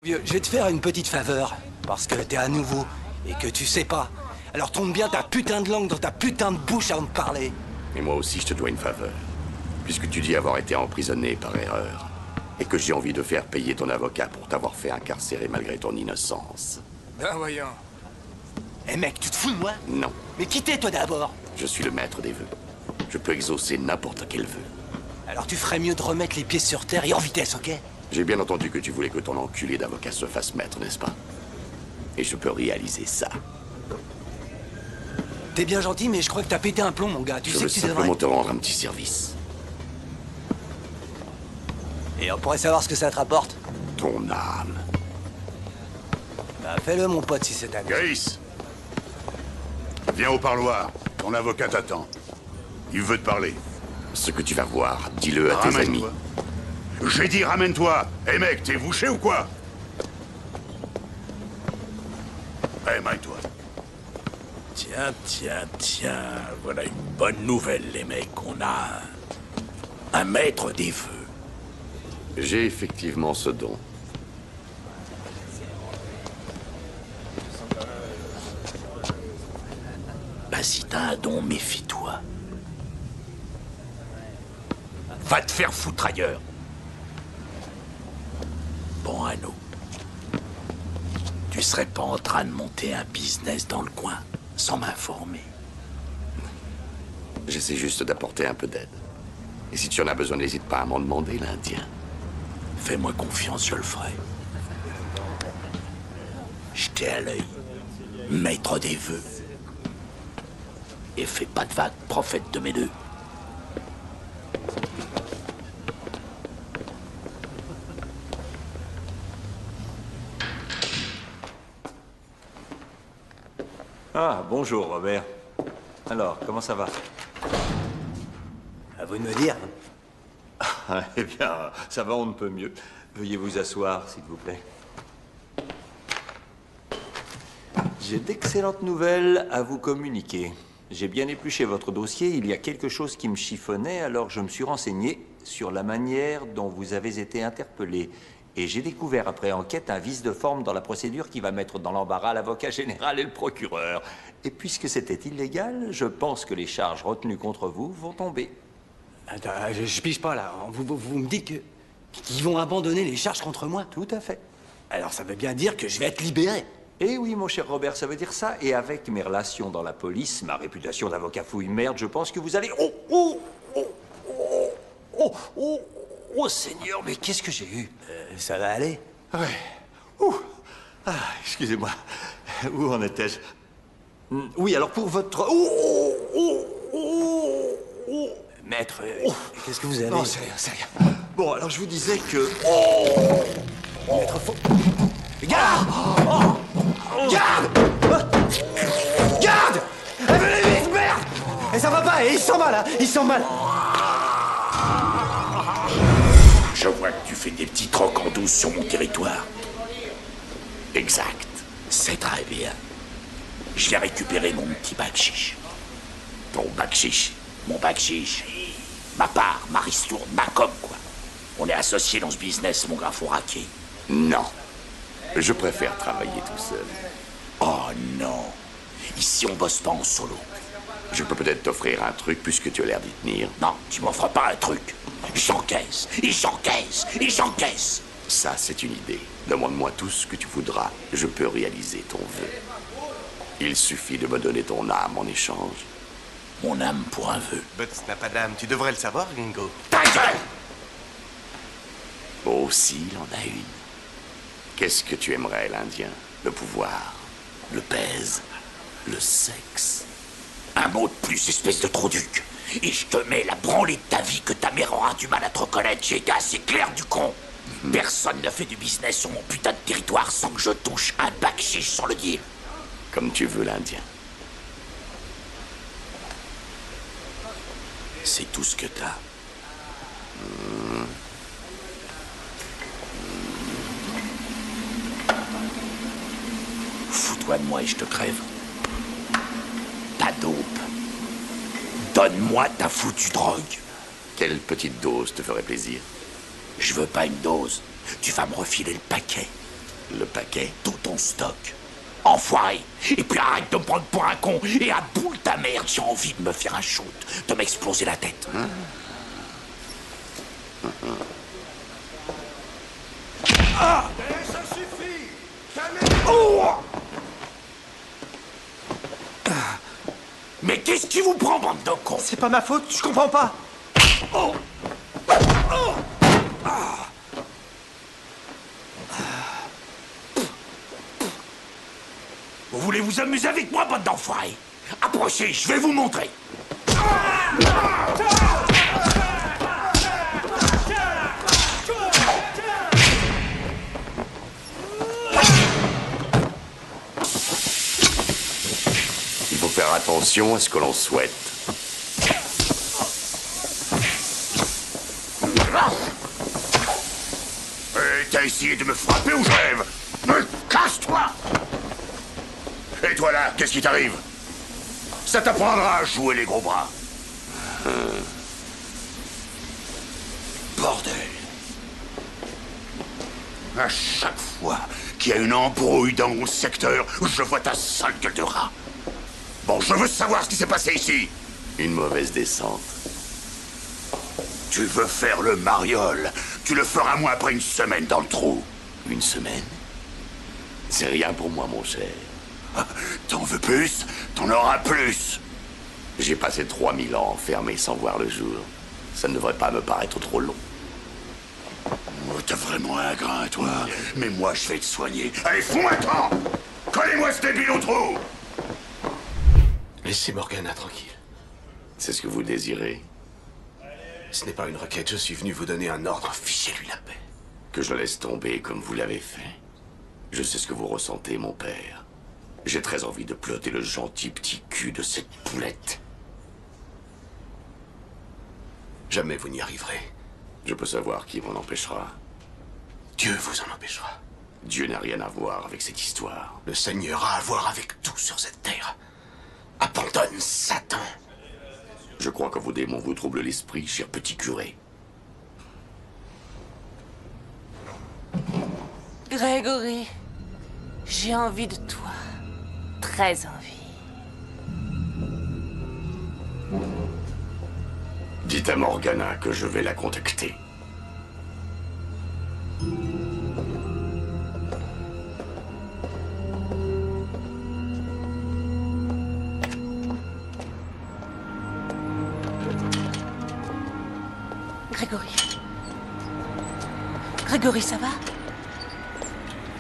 Je vais te faire une petite faveur, parce que t'es à nouveau, et que tu sais pas. Alors tourne bien ta putain de langue dans ta putain de bouche avant de parler. Et moi aussi, je te dois une faveur. Puisque tu dis avoir été emprisonné par erreur. Et que j'ai envie de faire payer ton avocat pour t'avoir fait incarcérer malgré ton innocence. Ben voyons. Eh mec, tu te fous de moi? Non. Mais qui t'es toi d'abord? Je suis le maître des vœux. Je peux exaucer n'importe quel vœu. Alors tu ferais mieux de remettre les pieds sur terre et en vitesse, ok? J'ai bien entendu que tu voulais que ton enculé d'avocat se fasse maître, n'est-ce pas? Et je peux réaliser ça. T'es bien gentil, mais je crois que t'as pété un plomb, mon gars. Tu Je sais veux que tu simplement devrais... te rendre un petit service. Et on pourrait savoir ce que ça te rapporte? Ton âme. Bah fais-le, mon pote, si c'est ta vie. Gaïs, viens au parloir. Ton avocat t'attend. Il veut te parler. Ce que tu vas voir, dis-le à tes amis. Ramène-toi. J'ai dit ramène-toi. Hé mec, t'es bouché ou quoi? Hé, maille-toi. Tiens, voilà une bonne nouvelle, les mecs. On a un maître des vœux. J'ai effectivement ce don. Bah si t'as un don, méfie-toi. Va te faire foutre ailleurs. Bon, Anno. Tu serais pas en train de monter un business dans le coin, sans m'informer? J'essaie juste d'apporter un peu d'aide. Et si tu en as besoin, n'hésite pas à m'en demander, l'Indien. Fais-moi confiance, je le ferai. Jetez à l'œil, maître des vœux. Et fais pas de vagues, prophète de mes deux. Ah, bonjour, Robert. Alors, comment ça va? À vous de me dire. Eh bien, ça va, on ne peut mieux. Veuillez vous asseoir, s'il vous plaît. J'ai d'excellentes nouvelles à vous communiquer. J'ai bien épluché votre dossier, il y a quelque chose qui me chiffonnait, alors je me suis renseigné sur la manière dont vous avez été interpellé. Et j'ai découvert après enquête un vice de forme dans la procédure qui va mettre dans l'embarras l'avocat général et le procureur. Et puisque c'était illégal, je pense que les charges retenues contre vous vont tomber. Attends, je pige pas là. Vous me dites qu'ils vont abandonner les charges contre moi? Tout à fait. Alors ça veut bien dire que je vais être libéré. Eh oui, mon cher Robert, ça veut dire ça. Et avec mes relations dans la police, ma réputation d'avocat fouille merde, je pense que vous allez... Oh, Seigneur, mais qu'est-ce que j'ai eu? Ça va aller? Ouais. Ouh. Ah, excusez-moi. Où en étais-je? Oui, alors pour votre... Maître, qu'est-ce que vous avez? Non, c'est rien, c'est rien. Bon, alors je vous disais que... Maître faux. Garde! Garde! Garde! Venez vite, merde! Et ça va pas, et il sent mal, hein? Il sent mal. Je vois que tu fais des petits trocs en douce sur mon territoire. Exact. C'est très bien. Je viens récupérer mon petit bac-chiche. Ton bac-chiche? Mon bac-chiche. Ma part, ma ristourne, ma com, quoi. On est associés dans ce business, mon gars, faut raquer. Non. Je préfère travailler tout seul. Oh non. Ici, on bosse pas en solo. Je peux peut-être t'offrir un truc puisque tu as l'air d'y tenir. Non, tu m'offres pas un truc. J'encaisse, et j'encaisse, et j'encaisse. Ça, c'est une idée. Demande-moi tout ce que tu voudras. Je peux réaliser ton vœu. Il suffit de me donner ton âme en échange. Mon âme pour un vœu. Butts n'a pas d'âme, tu devrais le savoir, Gringo. Ta gueule! Aussi, il en a une. Qu'est-ce que tu aimerais, l'Indien? Le pouvoir, le pèse, le sexe. Un mot de plus, espèce de trou-duc. Et je te mets la branlée de ta vie que ta mère aura du mal à te reconnaître. J'ai été assez clair, du con. Personne ne fait du business sur mon putain de territoire sans que je touche un bac-chiche sur le deal. Comme tu veux, l'Indien. C'est tout ce que t'as. Fous-toi de moi et je te crève. Ta dope. Donne-moi ta foutue drogue. Quelle petite dose te ferait plaisir? Je veux pas une dose. Tu vas me refiler le paquet. paquet. Tout ton stock. Enfoiré. Et puis arrête de me prendre pour un con. Et à boule ta merde, j'ai envie de me faire un shoot. De m'exploser la tête. Ah! Ça suffit! Calmez-vous! Mais qu'est-ce qui vous prend, bande de cons? C'est pas ma faute, je comprends pas. Vous voulez vous amuser avec moi, bande d'enfoirés? Approchez, je vais vous montrer. Il faut faire attention à ce que l'on souhaite. T'as essayé de me frapper ou je rêve? Casse-toi! Et toi là, qu'est-ce qui t'arrive? Ça t'apprendra à jouer les gros bras. Bordel. À chaque fois qu'il y a une embrouille dans mon secteur, je vois ta sale gueule de rat. Bon, je veux savoir ce qui s'est passé ici. Une mauvaise descente. Tu veux faire le mariole. Tu le feras moins après une semaine dans le trou. Une semaine? C'est rien pour moi, mon cher. T'en veux plus? T'en auras plus. J'ai passé 3000 ans enfermé sans voir le jour. Ça ne devrait pas me paraître trop long. Oh, t'as vraiment un grain, toi. Mais moi, je vais te soigner. Allez, fous-moi le camp! Collez-moi ce débile au trou! Laissez Morgana tranquille. C'est ce que vous désirez? Ce n'est pas une requête, je suis venu vous donner un ordre. Fichez-lui la paix. Que je laisse tomber comme vous l'avez fait? Je sais ce que vous ressentez, mon père. J'ai très envie de ploter le gentil petit cul de cette poulette. Jamais vous n'y arriverez. Je peux savoir qui m'en empêchera. Dieu vous en empêchera. Dieu n'a rien à voir avec cette histoire. Le Seigneur a à voir avec tout sur cette terre. Abandonne Satan. Je crois que vos démons vous troublent l'esprit, cher petit curé. Grégory, j'ai envie de toi. Très envie. Dites à Morgana que je vais la contacter. Grégory. Grégory, ça va?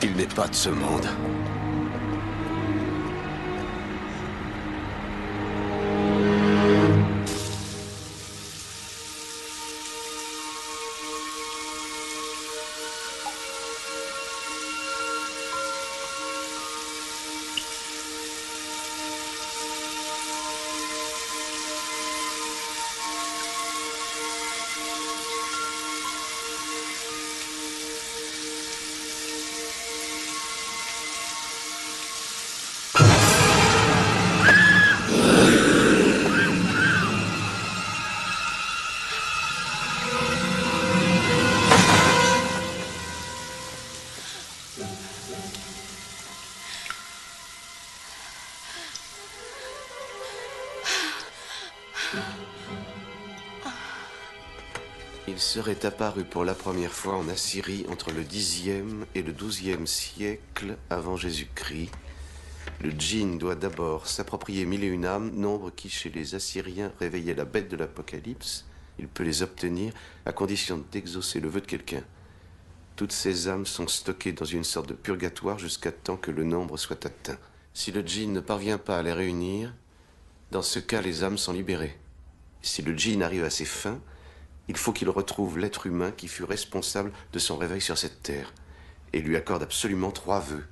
Il n'est pas de ce monde. Il serait apparu pour la première fois en Assyrie entre le Xe et le XIIe siècle avant Jésus-Christ. Le djinn doit d'abord s'approprier 1001 âmes, nombre qui, chez les Assyriens, réveillait la bête de l'Apocalypse. Il peut les obtenir à condition d'exaucer le vœu de quelqu'un. Toutes ces âmes sont stockées dans une sorte de purgatoire jusqu'à temps que le nombre soit atteint. Si le djinn ne parvient pas à les réunir, dans ce cas, les âmes sont libérées. Si le djinn arrive à ses fins, il faut qu'il retrouve l'être humain qui fut responsable de son réveil sur cette terre et lui accorde absolument 3 vœux.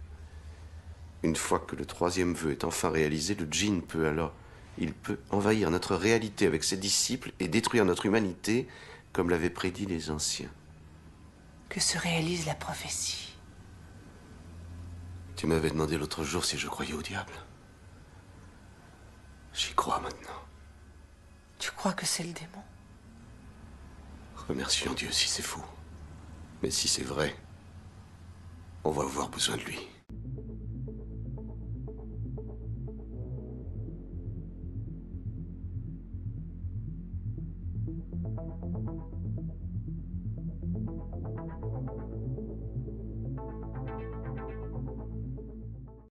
Une fois que le 3e vœu est enfin réalisé, le djinn peut alors... Il peut envahir notre réalité avec ses disciples et détruire notre humanité comme l'avaient prédit les anciens. Que se réalise la prophétie. Tu m'avais demandé l'autre jour si je croyais au diable. J'y crois maintenant. Tu crois que c'est le démon? Remercions Dieu si c'est faux. Mais si c'est vrai, On va avoir besoin de lui.